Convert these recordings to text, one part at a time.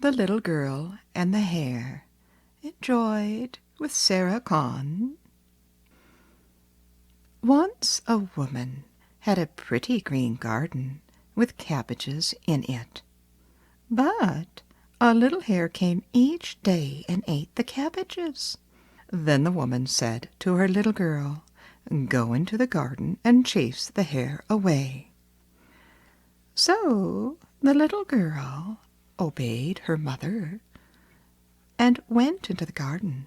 the little girl and the hare enjoyed with Sarah Khan. Once a woman had a pretty green garden with cabbages in it. But a little hare came each day and ate the cabbages. Then the woman said to her little girl, "Go into the garden and chase the hare away." So the little girl obeyed her mother and went into the garden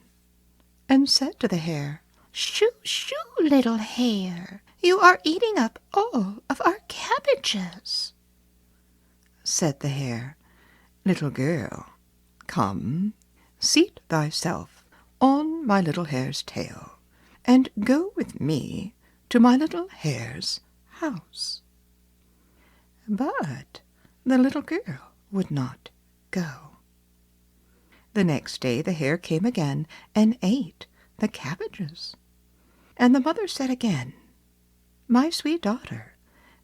and said to the hare, "Shoo, shoo, little hare, you are eating up all of our cabbages." Said the hare, "Little girl, come, seat thyself on my little hare's tail, and go with me to my little hare's house." But the little girl would not go. The next day the hare came again and ate the cabbages. And the mother said again, "My sweet daughter,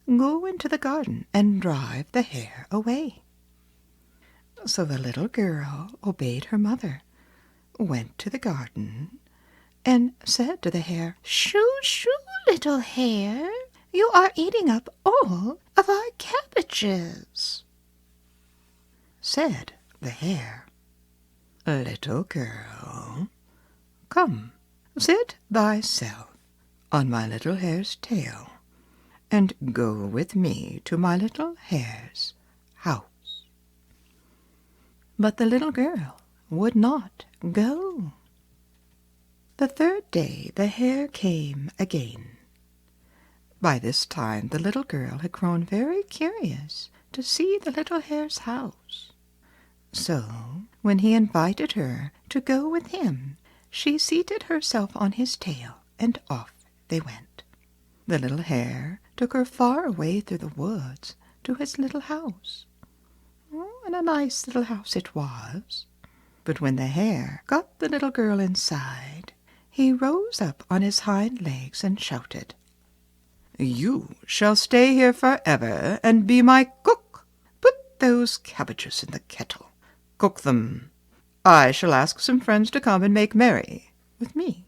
go into the garden and drive the hare away." So the little girl obeyed her mother, went to the garden, and said to the hare, "Shoo, shoo, little hare, you are eating up all of our cabbages." Said the hare, "Little girl, come, sit thyself on my little hare's tail, and go with me to my little hare's house." But the little girl would not go. The third day the hare came again. By this time the little girl had grown very curious to see the little hare's house. So when he invited her to go with him, she seated herself on his tail, and off they went. The little hare took her far away through the woods to his little house. Oh, and a nice little house it was. But when the hare got the little girl inside, he rose up on his hind legs and shouted, "You shall stay here forever and be my cook. Put those cabbages in the kettle. Cook them. I shall ask some friends to come and make merry with me."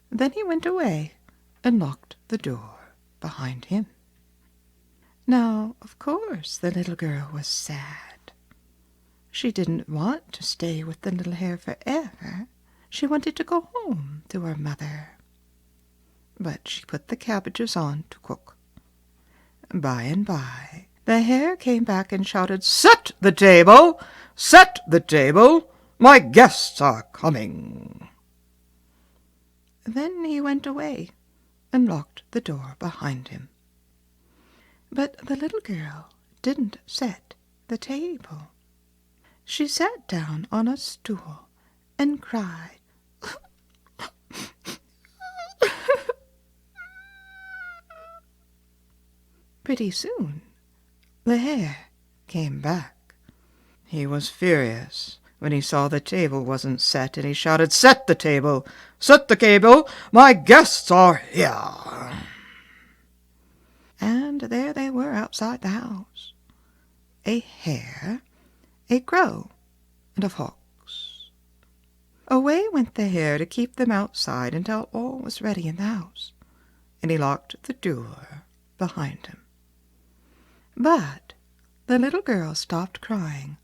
Then he went away and locked the door behind him. Now, of course, the little girl was sad. She didn't want to stay with the little hare forever. She wanted to go home to her mother. But she put the cabbages on to cook. By and by, the hare came back and shouted, "Set the table! Set the table! My guests are coming!" Then he went away and locked the door behind him. But the little girl didn't set the table. She sat down on a stool and cried, Pretty soon the hare came back. He was furious when he saw the table wasn't set, and he shouted, "Set the table! Set the table! My guests are here!" And there they were outside the house, a hare, a crow, and a fox. Away went the hare to keep them outside until all was ready in the house, and he locked the door behind him. But the little girl stopped crying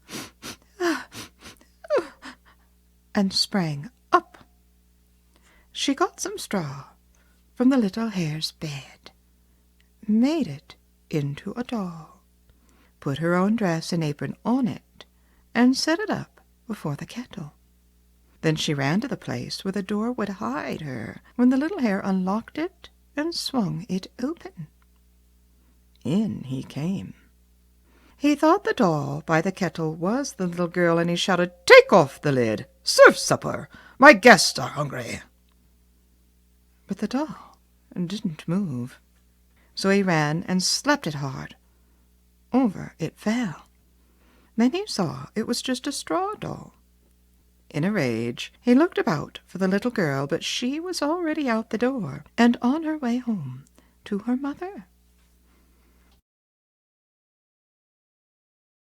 and sprang up. She got some straw from the little hare's bed, made it into a doll, put her own dress and apron on it, and set it up before the kettle. Then she ran to the place where the door would hide her when the little hare unlocked it and swung it open. In he came. He thought the doll by the kettle was the little girl, and he shouted, "Take off the lid! Serve supper! My guests are hungry!" But the doll didn't move. So he ran and slapped it hard. Over it fell. Then he saw it was just a straw doll. In a rage, he looked about for the little girl, but she was already out the door and on her way home to her mother.